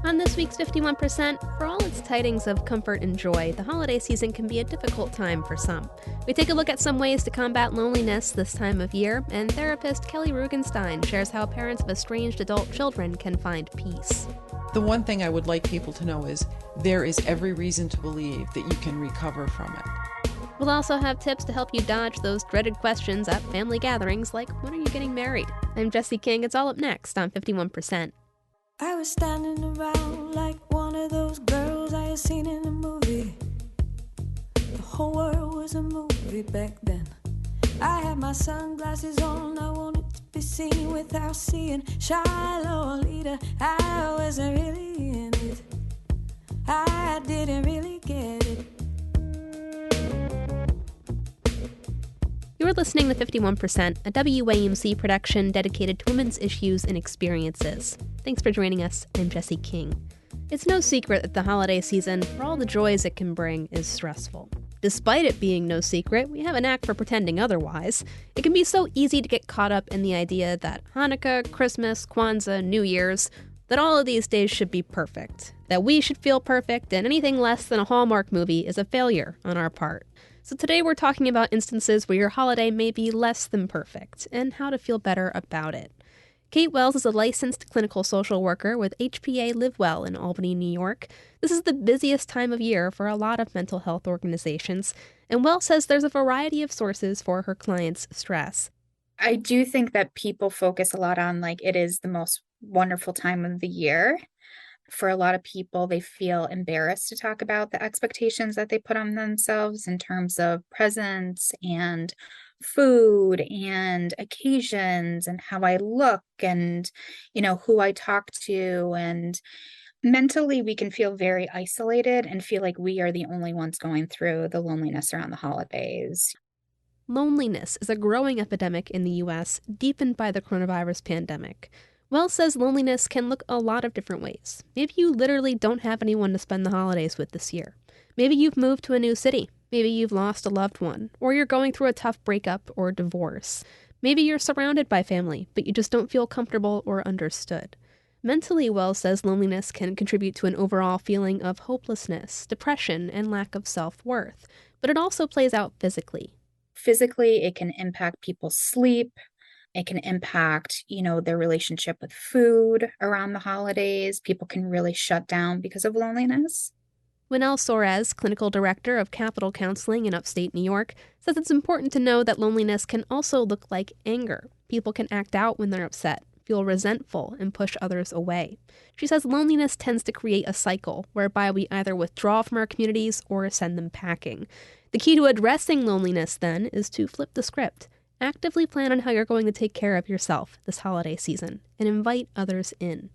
On this week's 51%, for all its tidings of comfort and joy, the holiday season can be a difficult time for some. We take a look at some ways to combat loneliness this time of year, and therapist Keli Rugenstein shares how parents of estranged adult children can find peace. The one thing I would like people to know is there is every reason to believe that you can recover from it. We'll also have tips to help you dodge those dreaded questions at family gatherings like, when are you getting married? I'm Jesse King. It's all up next on 51%. I was standing around like one of those girls I had seen in a movie. The whole world was a movie back then. I had my sunglasses on, I wanted to be seen without seeing shy Lolita. I wasn't really in it, I didn't really get it. You're listening to 51%, a WAMC production dedicated to women's issues and experiences. Thanks for joining us. I'm Jesse King. It's no secret that the holiday season, for all the joys it can bring, is stressful. Despite it being no secret, we have a knack for pretending otherwise. It can be so easy to get caught up in the idea that Hanukkah, Christmas, Kwanzaa, New Year's, that all of these days should be perfect, that we should feel perfect, and anything less than a Hallmark movie is a failure on our part. So today we're talking about instances where your holiday may be less than perfect, and how to feel better about it. Kate Wells is a licensed clinical social worker with HPA Live Well in Albany, New York. This is the busiest time of year for a lot of mental health organizations, and Wells says there's a variety of sources for her clients' stress. I do think that people focus a lot on it is the most wonderful time of the year. For a lot of people, they feel embarrassed to talk about the expectations that they put on themselves in terms of presents and food and occasions and how I look and, who I talk to. And mentally, we can feel very isolated and feel like we are the only ones going through the loneliness around the holidays. Loneliness is a growing epidemic in the U.S., deepened by the coronavirus pandemic. Wells says loneliness can look a lot of different ways. Maybe you literally don't have anyone to spend the holidays with this year. Maybe you've moved to a new city. Maybe you've lost a loved one, or you're going through a tough breakup or divorce. Maybe you're surrounded by family, but you just don't feel comfortable or understood. Mentally, Wells says loneliness can contribute to an overall feeling of hopelessness, depression, and lack of self-worth, but it also plays out physically. Physically, it can impact people's sleep. It can impact, their relationship with food around the holidays. People can really shut down because of loneliness. Winell Soares, clinical director of Capital Counseling in upstate New York, says it's important to know that loneliness can also look like anger. People can act out when they're upset, feel resentful, and push others away. She says loneliness tends to create a cycle whereby we either withdraw from our communities or send them packing. The key to addressing loneliness, then, is to flip the script. Actively plan on how you're going to take care of yourself this holiday season and invite others in.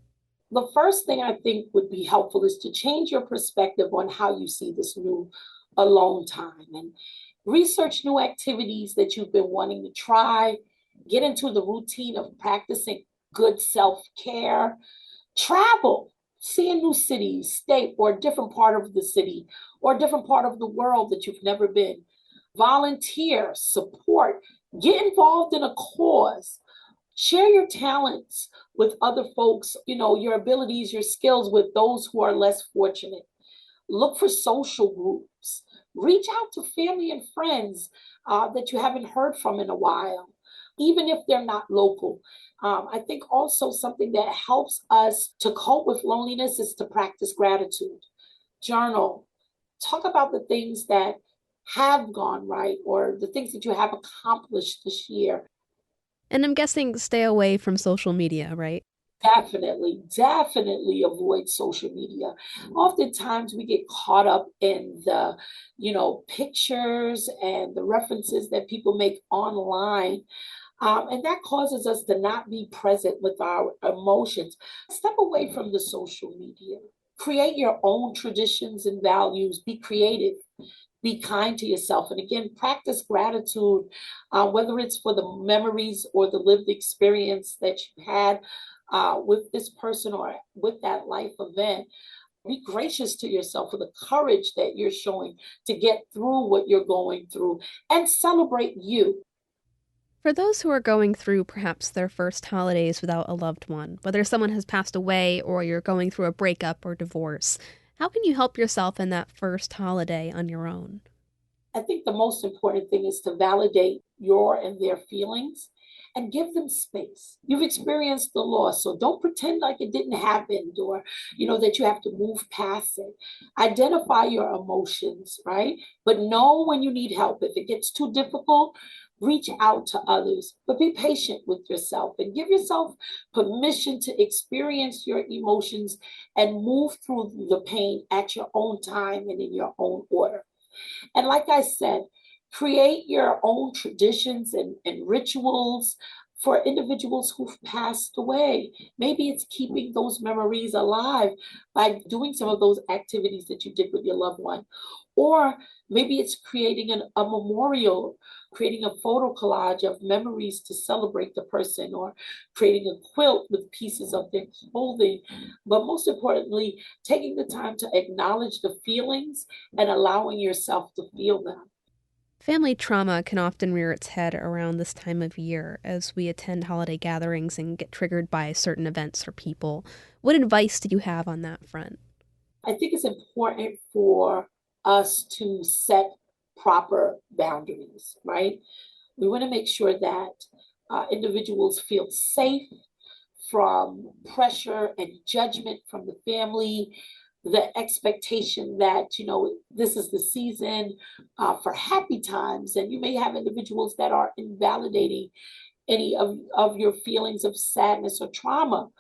The first thing I think would be helpful is to change your perspective on how you see this new alone time and research new activities that you've been wanting to try, get into the routine of practicing good self-care, travel, see a new city, state, or a different part of the city or a different part of the world that you've never been. Volunteer, support, get involved in a cause, share your talents with other folks, your abilities, your skills with those who are less fortunate. Look for social groups, reach out to family and friends that you haven't heard from in a while, even if they're not local. I think also something that helps us to cope with loneliness is to practice gratitude. Journal, talk about the things that have gone right or the things that you have accomplished this year. And I'm guessing stay away from social media, right? Definitely avoid social media. Oftentimes we get caught up in the, pictures and the references that people make online. And that causes us to not be present with our emotions. Step away from the social media. Create your own traditions and values. Be creative. Be kind to yourself. And again, practice gratitude, whether it's for the memories or the lived experience that you had with this person or with that life event. Be gracious to yourself for the courage that you're showing to get through what you're going through and celebrate you. For those who are going through perhaps their first holidays without a loved one, whether someone has passed away or you're going through a breakup or divorce, how can you help yourself in that first holiday on your own? I think the most important thing is to validate your and their feelings and give them space. You've experienced the loss, so don't pretend like it didn't happen or, that you have to move past it. Identify your emotions, right? But know when you need help. If it gets too difficult, reach out to others, but be patient with yourself and give yourself permission to experience your emotions and move through the pain at your own time and in your own order. And like I said, create your own traditions and rituals for individuals who've passed away. Maybe it's keeping those memories alive by doing some of those activities that you did with your loved one. Or maybe it's creating a memorial, creating a photo collage of memories to celebrate the person, or creating a quilt with pieces of their clothing. But most importantly, taking the time to acknowledge the feelings and allowing yourself to feel them. Family trauma can often rear its head around this time of year as we attend holiday gatherings and get triggered by certain events or people. What advice do you have on that front? I think it's important for us to set proper boundaries, right? We want to make sure that individuals feel safe from pressure and judgment from the family, the expectation that, this is the season for happy times. And you may have individuals that are invalidating any of your feelings of sadness or trauma.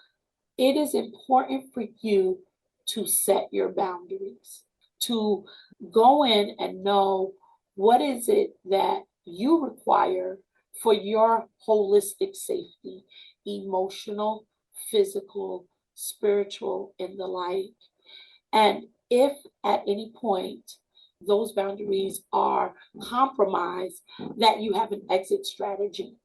It is important for you to set your boundaries, to go in and know what is it that you require for your holistic safety, emotional, physical, spiritual, and the like. And if at any point those boundaries are compromised, that you have an exit strategy.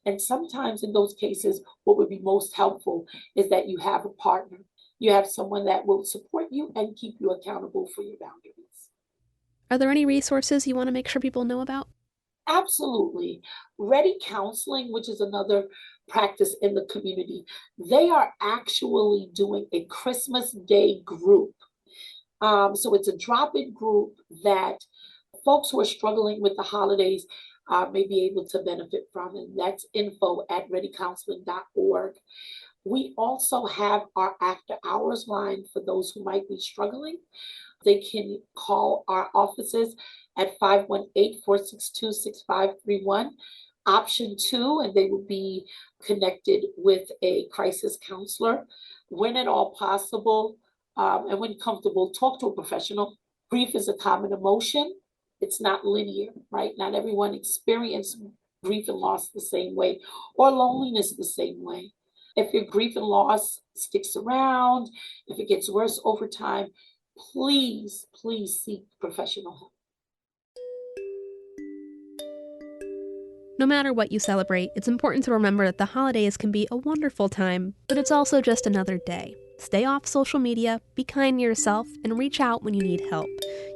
And sometimes in those cases, what would be most helpful is that you have a partner. You have someone that will support you and keep you accountable for your boundaries. Are there any resources you want to make sure people know about? Absolutely. Ready Counseling, which is another practice in the community, they are actually doing a Christmas Day group. So it's a drop-in group that folks who are struggling with the holidays may be able to benefit from, and that's info@readycounseling.org. We also have our after hours line for those who might be struggling. They can call our offices at 518-462-6531, option 2, and they will be connected with a crisis counselor. When at all possible, and when comfortable, talk to a professional. Grief is a common emotion. It's not linear, right? Not everyone experiences grief and loss the same way, or loneliness the same way. If your grief and loss sticks around, if it gets worse over time, please seek professional help. No matter what you celebrate, it's important to remember that the holidays can be a wonderful time, but it's also just another day. Stay off social media, be kind to yourself, and reach out when you need help.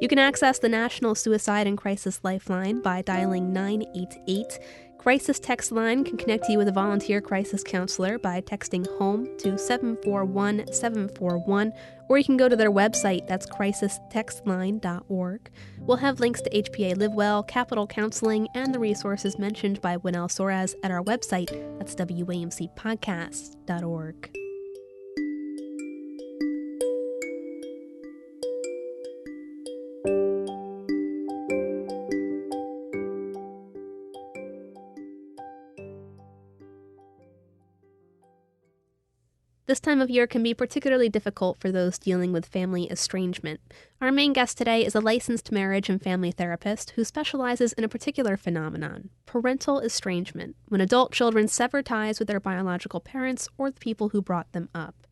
You can access the National Suicide and Crisis Lifeline by dialing 988. Crisis Text Line can connect you with a volunteer crisis counselor by texting HOME to 741-741, or you can go to their website, that's crisistextline.org. We'll have links to HPA Live Well, Capital Counseling, and the resources mentioned by Winell Soares at our website, that's WAMCpodcasts.org. This time of year can be particularly difficult for those dealing with family estrangement. Our main guest today is a licensed marriage and family therapist who specializes in a particular phenomenon, parental estrangement, when adult children sever ties with their biological parents or the people who brought them up.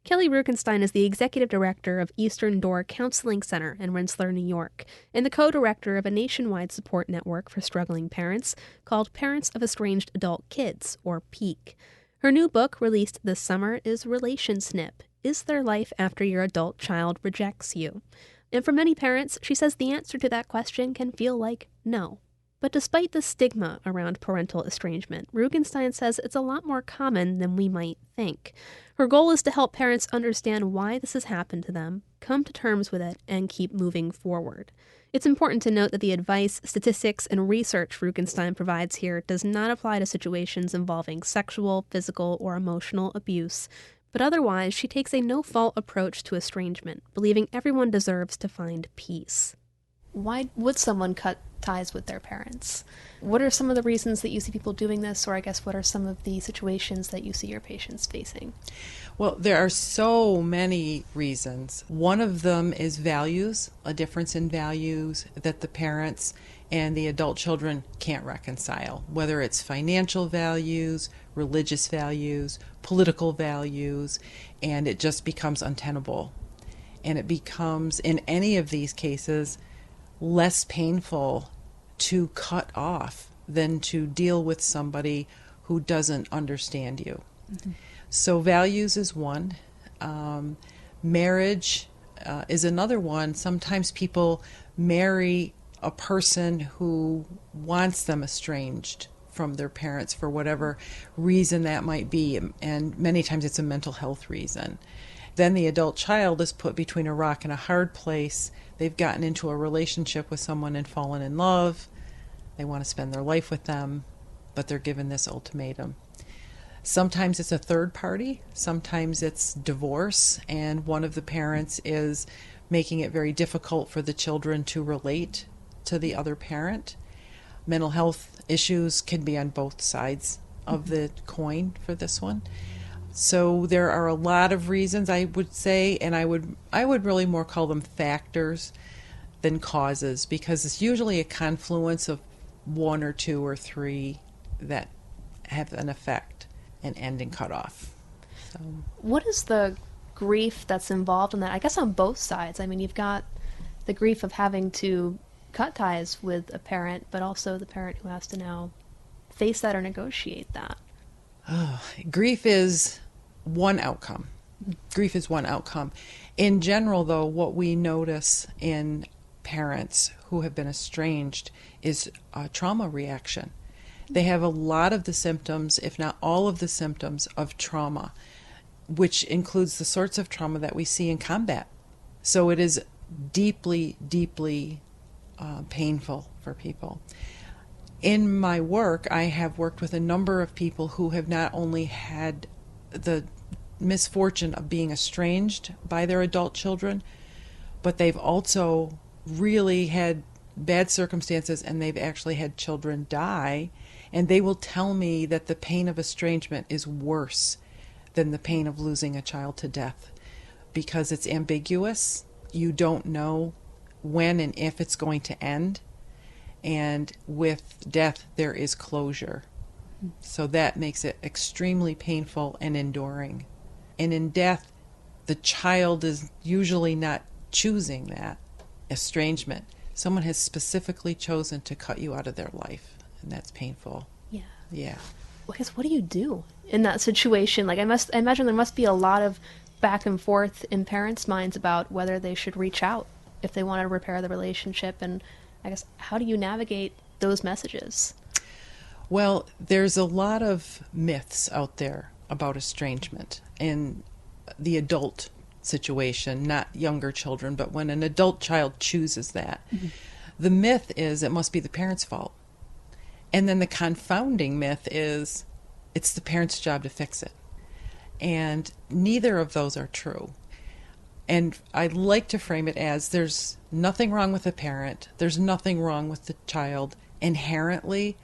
Keli Rugenstein is the executive director of Eastern Door Counseling Center in Rensselaer, New York, and the co-director of a nationwide support network for struggling parents called Parents of Estranged Adult Kids, or PEAK. Her new book, released this summer, is Relation Snip: Is There Life After Your Adult Child Rejects You? And for many parents, she says the answer to that question can feel like no. But despite the stigma around parental estrangement, Rugenstein says it's a lot more common than we might think. Her goal is to help parents understand why this has happened to them, come to terms with it, and keep moving forward. It's important to note that the advice, statistics, and research Rugenstein provides here does not apply to situations involving sexual, physical, or emotional abuse, but otherwise she takes a no-fault approach to estrangement, believing everyone deserves to find peace. Why would someone cut ties with their parents? What are some of the reasons that you see people doing this, or I guess what are some of the situations that you see your patients facing? Well, there are so many reasons. One of them is values, a difference in values that the parents and the adult children can't reconcile, whether it's financial values, religious values, political values, and it just becomes untenable. And it becomes, in any of these cases, less painful to cut off than to deal with somebody who doesn't understand you. Mm-hmm. So values is one. Marriage is another one. Sometimes people marry a person who wants them estranged from their parents for whatever reason that might be, and many times it's a mental health reason. Then the adult child is put between a rock and a hard place. They've gotten into a relationship with someone and fallen in love. They want to spend their life with them, but they're given this ultimatum. Sometimes it's a third party. Sometimes it's divorce, and one of the parents is making it very difficult for the children to relate to the other parent. Mental health issues can be on both sides of the coin for this one. So there are a lot of reasons, I would say, and I would really more call them factors than causes, because it's usually a confluence of one or two or three that have an effect and end in cutoff. So, what is the grief that's involved in that? I guess on both sides. I mean, you've got the grief of having to cut ties with a parent, but also the parent who has to now face that or negotiate that. Grief is one outcome. Grief is one outcome. In general, though, what we notice in parents who have been estranged is a trauma reaction. They have a lot of the symptoms, if not all of the symptoms, of trauma, which includes the sorts of trauma that we see in combat. So it is deeply, deeply painful for people. In my work, I have worked with a number of people who have not only had the misfortune of being estranged by their adult children, but they've also really had bad circumstances and they've actually had children die. And they will tell me that the pain of estrangement is worse than the pain of losing a child to death, because it's ambiguous. You don't know when and if it's going to end. And with death, there is closure. So that makes it extremely painful and enduring. And in death, the child is usually not choosing that estrangement. Someone has specifically chosen to cut you out of their life, and that's painful. Yeah. Yeah. Well, I guess, what do you do in that situation? Like, I imagine there must be a lot of back and forth in parents' minds about whether they should reach out if they want to repair the relationship, and I guess, how do you navigate those messages? Well, there's a lot of myths out there about estrangement in the adult situation, not younger children, but when an adult child chooses that. Mm-hmm. The myth is it must be the parent's fault. And then the confounding myth is it's the parent's job to fix it. And neither of those are true. And I like to frame it as there's nothing wrong with the parent. There's nothing wrong with the child. Inherently,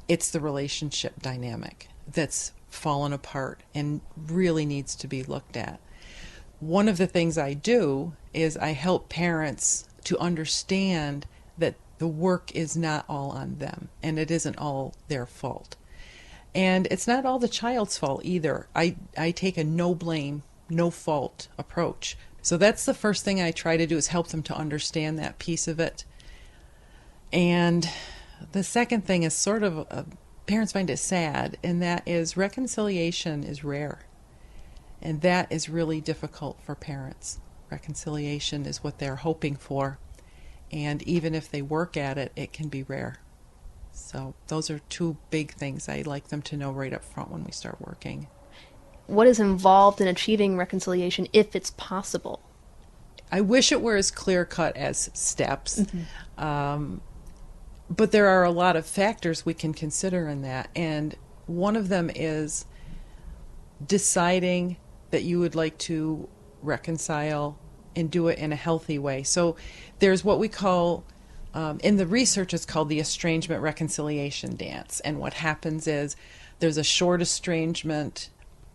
it's the relationship dynamic that's fallen apart and really needs to be looked at. One of the things I do is I help parents to understand that the work is not all on them and it isn't all their fault. And it's not all the child's fault either. I take a no blame, no fault approach. So that's the first thing I try to do, is help them to understand that piece of it. And the second thing is sort of, parents find it sad, and that is reconciliation is rare. And that is really difficult for parents. Reconciliation is what they're hoping for. And even if they work at it, it can be rare. So those are two big things I like them to know right up front when we start working. What is involved in achieving reconciliation if it's possible? I wish it were as clear-cut as steps, but there are a lot of factors we can consider in that, and one of them is deciding that you would like to reconcile and do it in a healthy way. So there's what we call, in the research, it's called the estrangement reconciliation dance, and what happens is there's a short estrangement,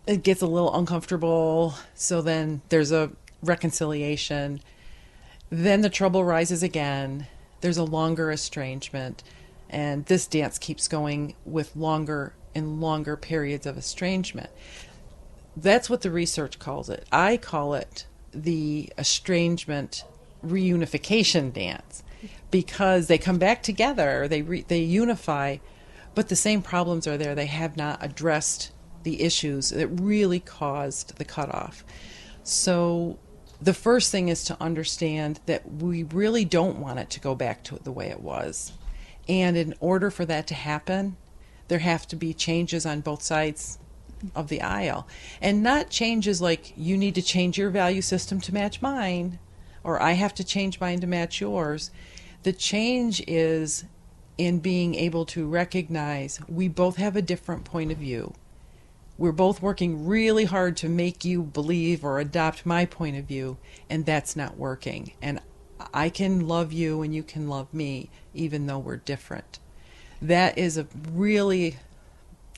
it gets a little uncomfortable, so then there's a reconciliation, then the trouble rises again, there's a longer estrangement, and this dance keeps going with longer and longer periods of estrangement. That's what the research calls it. I call it the estrangement reunification dance, because they come back together, they unify, but the same problems are there. They have not addressed the issues that really caused the cutoff. So the first thing is to understand that we really don't want it to go back to the way it was. And in order for that to happen, there have to be changes on both sides of the aisle. And not changes like you need to change your value system to match mine, or I have to change mine to match yours. The change is in being able to recognize we both have a different point of view. We're both working really hard to make you believe or adopt my point of view, and that's not working. And I can love you and you can love me, even though we're different. That is a really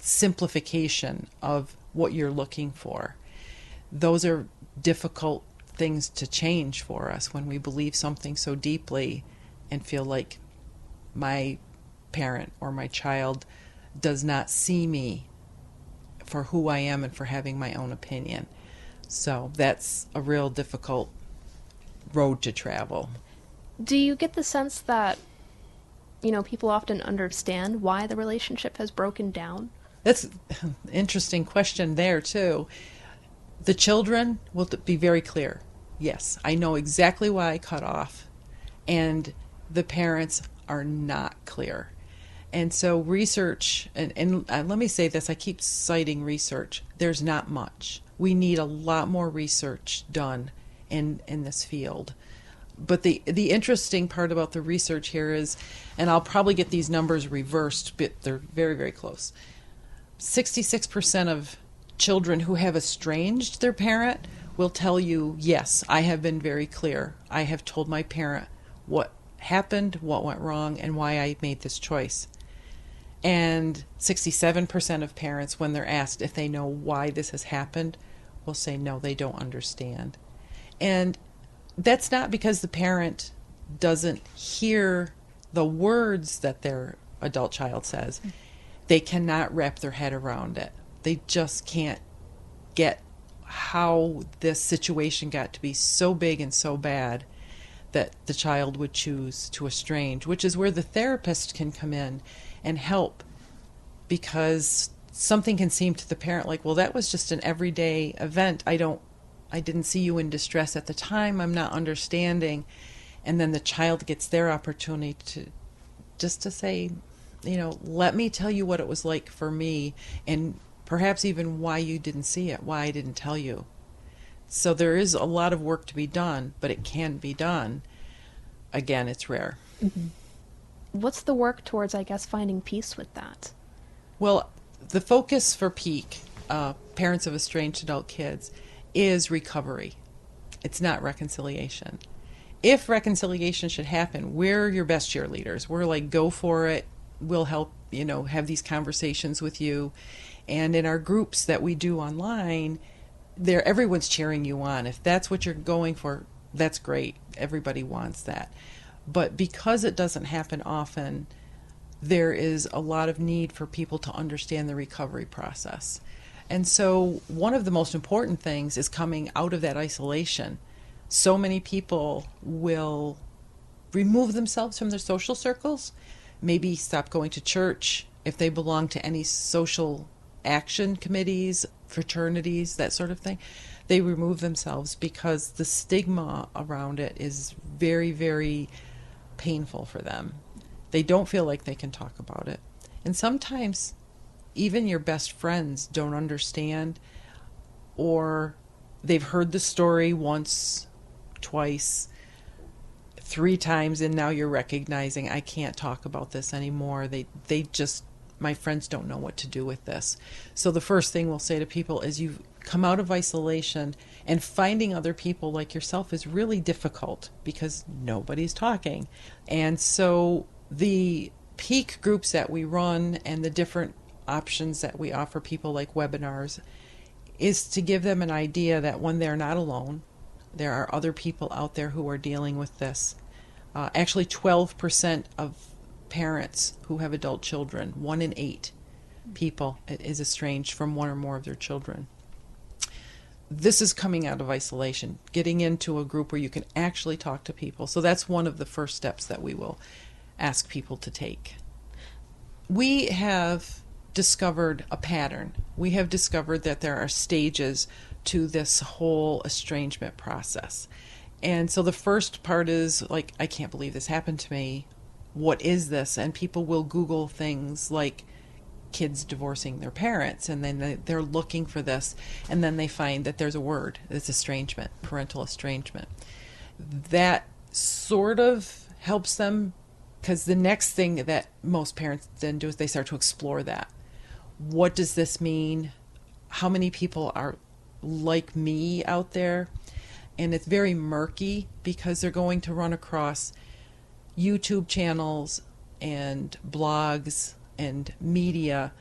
simplification of what you're looking for. Those are difficult things to change for us when we believe something so deeply and feel like my parent or my child does not see me for who I am and for having my own opinion. So that's a real difficult road to travel. Do you get the sense that, people often understand why the relationship has broken down? That's an interesting question there, too. The children will be very clear. Yes, I know exactly why I cut off. And the parents are not clear. And so research, and let me say this, I keep citing research. There's not much. We need a lot more research done in this field. But the interesting part about the research here is, and I'll probably get these numbers reversed, but they're very, very close. 66% of children who have estranged their parent will tell you, yes, I have been very clear. I have told my parent what happened, what went wrong, and why I made this choice. And 67% of parents, when they're asked if they know why this has happened, will say no, they don't understand. And that's not because the parent doesn't hear the words that their adult child says. They cannot wrap their head around it. They just can't get how this situation got to be so big and so bad that the child would choose to estrange, which is where the therapist can come in and help, because something can seem to the parent like, well, that was just an everyday event. I didn't see you in distress at the time. I'm not understanding. And then the child gets their opportunity to say, let me tell you what it was like for me, and perhaps even why you didn't see it, why I didn't tell you. So there is a lot of work to be done, but it can be done. Again, it's rare. Mm-hmm. What's the work towards, finding peace with that? Well, the focus for PEAK, parents of estranged adult kids, is recovery. It's not reconciliation. If reconciliation should happen, we're your best cheerleaders. We're like, go for it. We'll help, have these conversations with you. And in our groups that we do online, everyone's cheering you on. If that's what you're going for, that's great. Everybody wants that. But because it doesn't happen often, there is a lot of need for people to understand the recovery process. And so one of the most important things is coming out of that isolation. So many people will remove themselves from their social circles, maybe stop going to church if they belong to any social action committees, fraternities, that sort of thing. They remove themselves because the stigma around it is very, very painful for them. They don't feel like they can talk about it. And sometimes even your best friends don't understand, or they've heard the story once, twice, 3 times, and now you're recognizing, I can't talk about this anymore. They just, my friends don't know what to do with this. So the first thing we'll say to people is, you come out of isolation, and finding other people like yourself is really difficult because nobody's talking. And so the peak groups that we run and the different options that we offer people, like webinars, is to give them an idea that when they're not alone, there are other people out there who are dealing with this. Actually, 12% of parents who have adult children, 1 in 8 people is estranged from one or more of their children. This is coming out of isolation, getting into a group where you can actually talk to people. So that's one of the first steps that we will ask people to take. We have discovered a pattern. We have discovered that there are stages to this whole estrangement process. And so the first part is like, I can't believe this happened to me. What is this? And people will Google things like kids divorcing their parents, and then they're looking for this, and then they find that there's a word. It's estrangement, parental estrangement. That sort of helps them, because the next thing that most parents then do is they start to explore that. What does this mean? How many people are like me out there? And it's very murky because they're going to run across YouTube channels and blogs and media.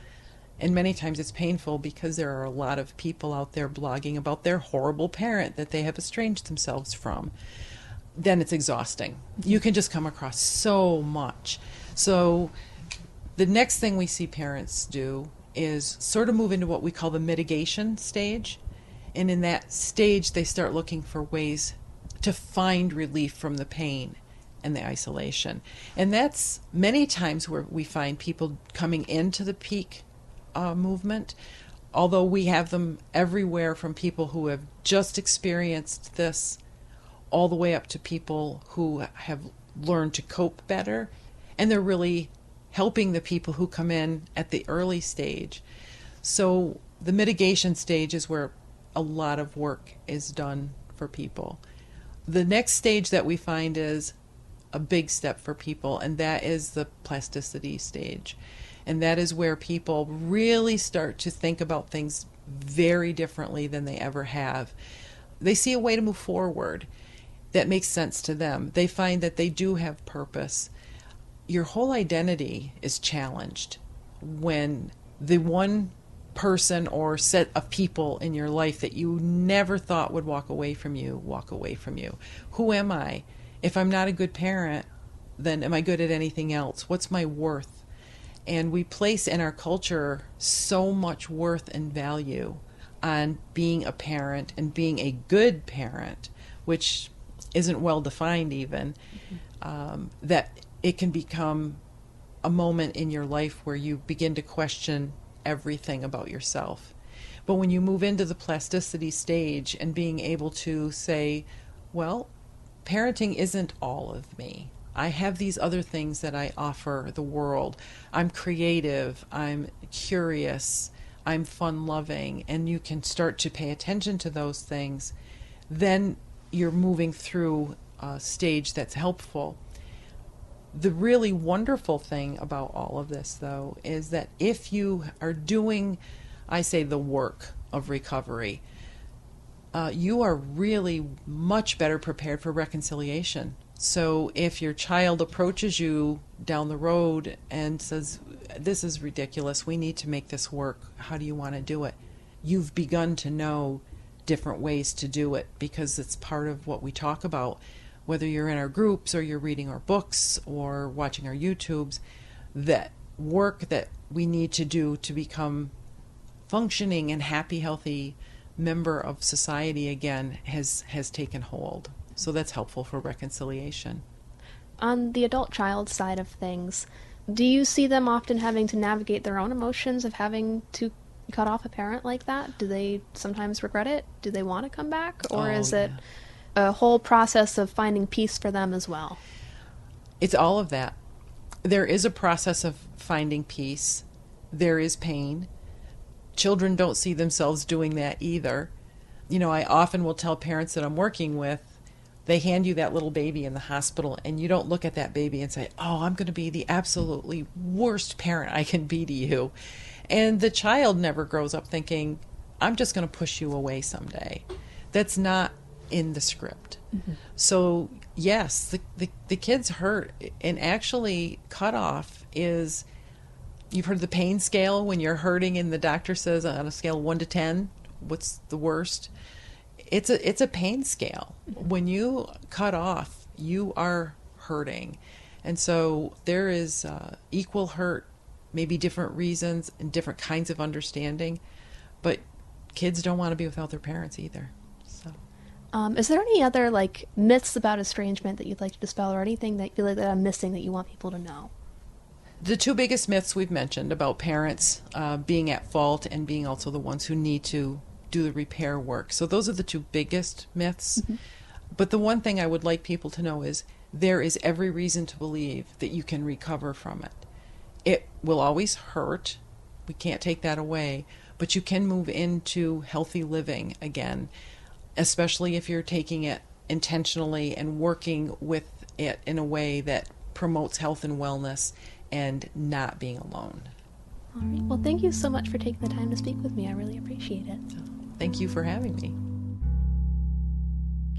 And many times it's painful because there are a lot of people out there blogging about their horrible parent that they have estranged themselves from. Then it's exhausting. You can just come across so much. So the next thing we see parents do is sort of move into what we call the mitigation stage. And in that stage, they start looking for ways to find relief from the pain and the isolation. And that's many times where we find people coming into the peak movement, although we have them everywhere, from people who have just experienced this all the way up to people who have learned to cope better. And they're really helping the people who come in at the early stage. So the mitigation stage is where a lot of work is done for people. The next stage that we find is a big step for people, and that is the plasticity stage. And that is where people really start to think about things very differently than they ever have. They see a way to move forward that makes sense to them. They find that they do have purpose. Your whole identity is challenged when the one person or set of people in your life that you never thought would walk away from you. Who am I? If I'm not a good parent, then am I good at anything else? What's my worth? And we place in our culture so much worth and value on being a parent and being a good parent, which isn't well defined even, that it can become a moment in your life where you begin to question everything about yourself. But when you move into the plasticity stage and being able to say, well, parenting isn't all of me. I have these other things that I offer the world. I'm creative, I'm curious, I'm fun-loving, and you can start to pay attention to those things. Then you're moving through a stage that's helpful. The really wonderful thing about all of this, though, is that if you are doing, I say, the work of recovery, you are really much better prepared for reconciliation. So if your child approaches you down the road and says, this is ridiculous, we need to make this work, how do you want to do it? You've begun to know different ways to do it, because it's part of what we talk about. Whether you're in our groups or you're reading our books or watching our YouTubes, that work that we need to do to become functioning and happy, healthy member of society again has taken hold. So that's helpful for reconciliation. On the adult-child side of things, do you see them often having to navigate their own emotions of having to cut off a parent like that? Do they sometimes regret it? Do they want to come back? Or is it a whole process of finding peace for them as well? It's all of that. There is a process of finding peace. There is pain. Children don't see themselves doing that either. I often will tell parents that I'm working with, they hand you that little baby in the hospital, and you don't look at that baby and say, oh, I'm going to be the absolutely worst parent I can be to you. And the child never grows up thinking, I'm just going to push you away someday. That's not in the script. Mm-hmm. So yes, the kids hurt. And actually, cutoff is, you've heard the pain scale when you're hurting and the doctor says on a scale of 1 to 10, what's the worst? It's a pain scale. When you cut off, you are hurting. And so there is equal hurt, maybe different reasons and different kinds of understanding, but kids don't want to be without their parents either. So, is there any other myths about estrangement that you'd like to dispel, or anything that you feel like that I'm missing that you want people to know? The two biggest myths we've mentioned about parents being at fault and being also the ones who need to do the repair work. So those are the two biggest myths. Mm-hmm. But the one thing I would like people to know is there is every reason to believe that you can recover from it. It will always hurt. We can't take that away. But you can move into healthy living again, especially if you're taking it intentionally and working with it in a way that promotes health and wellness and not being alone. All right. Well, thank you so much for taking the time to speak with me. I really appreciate it. Thank you for having me.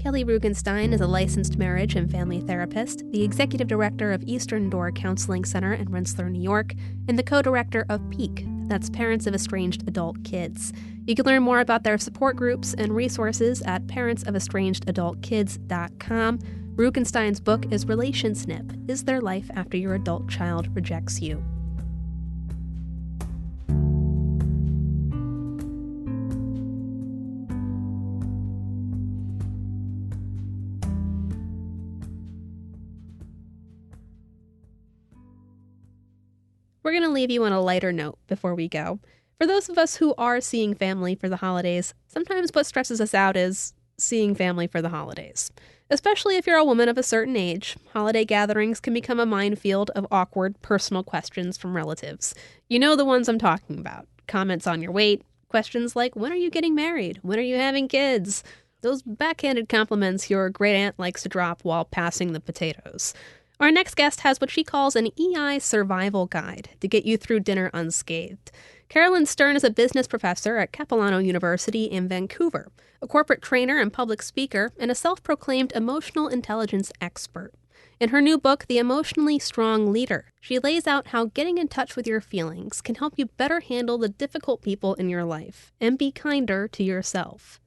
Keli Rugenstein is a licensed marriage and family therapist, the executive director of Eastern Door Counseling Center in Rensselaer, New York, and the co-director of PEAK, that's Parents of Estranged Adult Kids. You can learn more about their support groups and resources at parentsofestrangedadultkids.com. Rugenstein's book is Relation Snip: Is There Life After Your Adult Child Rejects You? We're going to leave you on a lighter note before we go. For those of us who are seeing family for the holidays, sometimes what stresses us out is seeing family for the holidays. Especially if you're a woman of a certain age, holiday gatherings can become a minefield of awkward personal questions from relatives. You know the ones I'm talking about. Comments on your weight, questions like, when are you getting married? When are you having kids? Those backhanded compliments your great aunt likes to drop while passing the potatoes. Our next guest has what she calls an EI survival guide to get you through dinner unscathed. Carolyn Stern is a business professor at Capilano University in Vancouver, a corporate trainer and public speaker, and a self-proclaimed emotional intelligence expert. In her new book, The Emotionally Strong Leader, she lays out how getting in touch with your feelings can help you better handle the difficult people in your life and be kinder to yourself.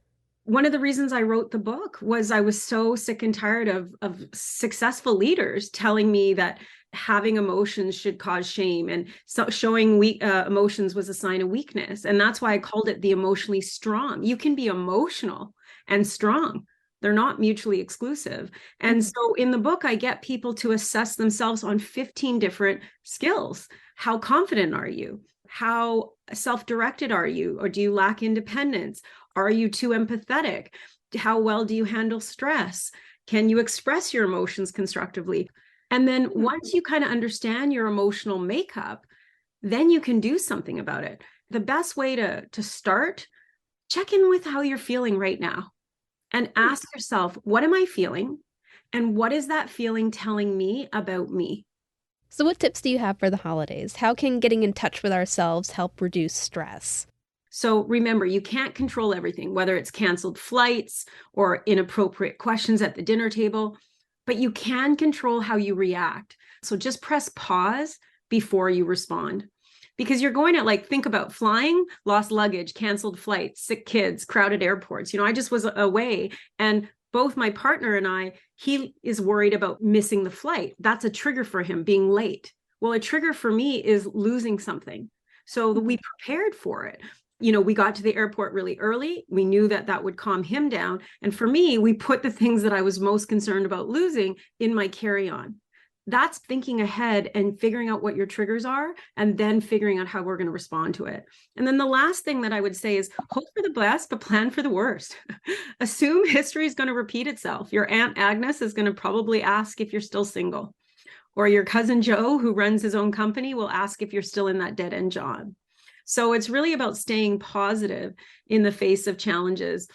One of the reasons I wrote the book was I was so sick and tired of successful leaders telling me that having emotions should cause shame, and so showing weak emotions was a sign of weakness. And that's why I called it the emotionally strong. You can be emotional and strong. They're not mutually exclusive. And so in the book, I get people to assess themselves on 15 different skills. How confident are you? How self-directed are you? Or do you lack independence? Are you too empathetic? How well do you handle stress? Can you express your emotions constructively? And then once you kind of understand your emotional makeup, then you can do something about it. The best way to start, check in with how you're feeling right now and ask yourself, what am I feeling? And what is that feeling telling me about me? So what tips do you have for the holidays? How can getting in touch with ourselves help reduce stress? So remember, you can't control everything, whether it's canceled flights or inappropriate questions at the dinner table, but you can control how you react. So just press pause before you respond, because you're going to think about flying, lost luggage, canceled flights, sick kids, crowded airports. I just was away, and both my partner and I, he is worried about missing the flight. That's a trigger for him, being late. Well, a trigger for me is losing something. So we prepared for it. We got to the airport really early. We knew that would calm him down. And for me, we put the things that I was most concerned about losing in my carry-on. That's thinking ahead and figuring out what your triggers are, and then figuring out how we're going to respond to it. And then the last thing that I would say is hope for the best, but plan for the worst. Assume history is going to repeat itself. Your Aunt Agnes is going to probably ask if you're still single. Or your cousin Joe, who runs his own company, will ask if you're still in that dead-end job. So it's really about staying positive in the face of challenges.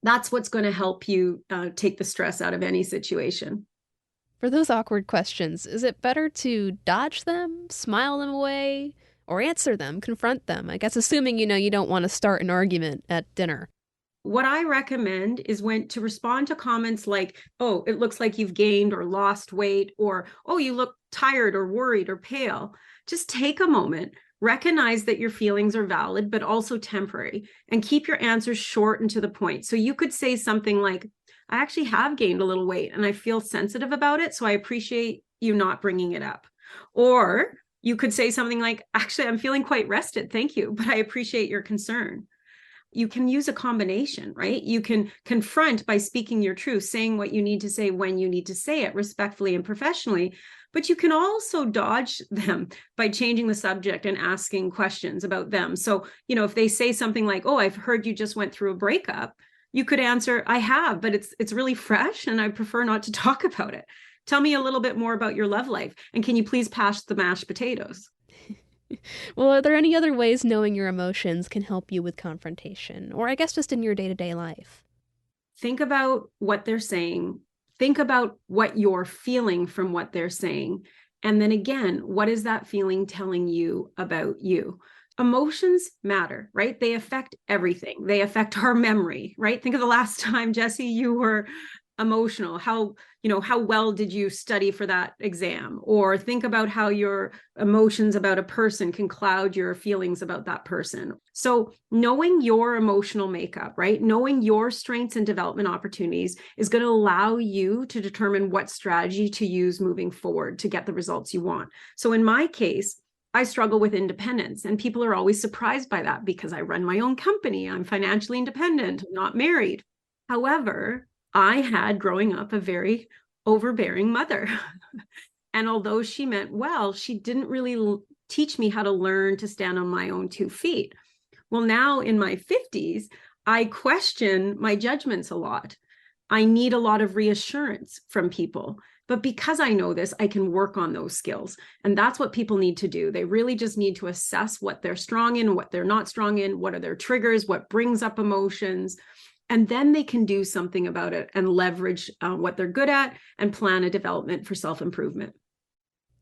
That's what's going to help you take the stress out of any situation. For those awkward questions, is it better to dodge them, smile them away, or answer them, confront them? I guess assuming, you don't want to start an argument at dinner. What I recommend is when to respond to comments like, oh, it looks like you've gained or lost weight, or, oh, you look tired or worried or pale. Just take a moment, recognize that your feelings are valid, but also temporary, and keep your answers short and to the point. So you could say something like, I actually have gained a little weight and I feel sensitive about it, so I appreciate you not bringing it up. Or you could say something like, actually, I'm feeling quite rested, thank you, but I appreciate your concern. You can use a combination, right? You can confront by speaking your truth, saying what you need to say when you need to say it respectfully and professionally. But you can also dodge them by changing the subject and asking questions about them. So, if they say something like, oh, I've heard you just went through a breakup, you could answer, I have, but it's really fresh and I prefer not to talk about it. Tell me a little bit more about your love life. And can you please pass the mashed potatoes? Well, are there any other ways knowing your emotions can help you with confrontation? Or I guess just in your day-to-day life? Think about what they're saying. Think about what you're feeling from what they're saying. And then again, what is that feeling telling you about you? Emotions matter, right? They affect everything. They affect our memory, right? Think of the last time, Jesse, you were emotional. How well did you study for that exam? Or think about how your emotions about a person can cloud your feelings about that person. So knowing your emotional makeup, right? Knowing your strengths and development opportunities is going to allow you to determine what strategy to use moving forward to get the results you want. So in my case, I struggle with independence, and people are always surprised by that because I run my own company. I'm financially independent, not married. However, I had growing up a very overbearing mother. And although she meant well, she didn't really teach me how to learn to stand on my own 2 feet. Well, now in my 50s, I question my judgments a lot. I need a lot of reassurance from people. But because I know this, I can work on those skills. And that's what people need to do. They really just need to assess what they're strong in, what they're not strong in, what are their triggers, what brings up emotions. And then they can do something about it and leverage what they're good at and plan a development for self-improvement.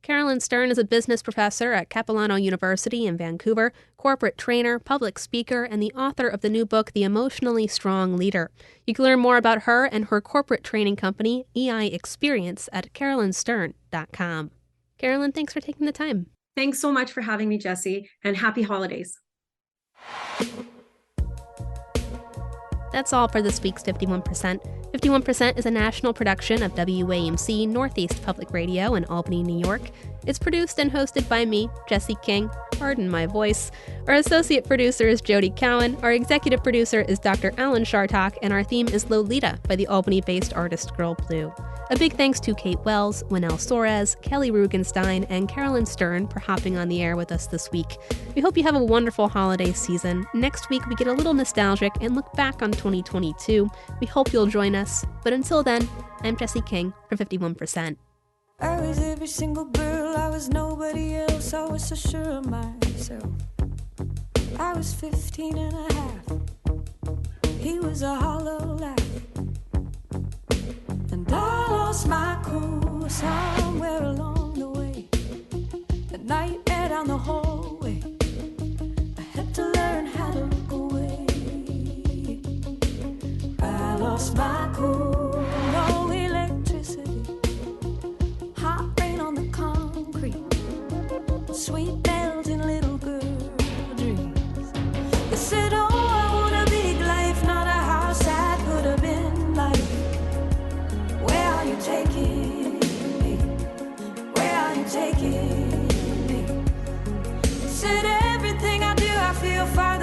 Carolyn Stern is a business professor at Capilano University in Vancouver, corporate trainer, public speaker, and the author of the new book, The Emotionally Strong Leader. You can learn more about her and her corporate training company, EI Experience, at carolynstern.com. Carolyn, thanks for taking the time. Thanks so much for having me, Jesse, and happy holidays. That's all for this week's 51%. 51% is a national production of WAMC Northeast Public Radio in Albany, New York. It's produced and hosted by me, Jesse King. Pardon my voice. Our associate producer is Jody Cowan. Our executive producer is Dr. Alan Chartock, and our theme is Lolita by the Albany-based artist Girl Blue. A big thanks to Kate Wells, Winnell Soares, Keli Rugenstein, and Carolyn Stern for hopping on the air with us this week. We hope you have a wonderful holiday season. Next week, we get a little nostalgic and look back on 2022. We hope you'll join us. But until then, I'm Jesse King for 51%. I was every single girl, I was nobody else, I was so sure of myself. I was 15 and a half, he was a hollow laugh. And I lost my cool somewhere along the way. The nightmare down the hallway, I had to learn how to look away. I lost my cool, no electricity, hot rain on the concrete, sweet melting little girl dreams. They said, oh, I want a big life, not a house I could have been like. Where are you taking me? Where are you taking me? Said everything I do, I feel fine.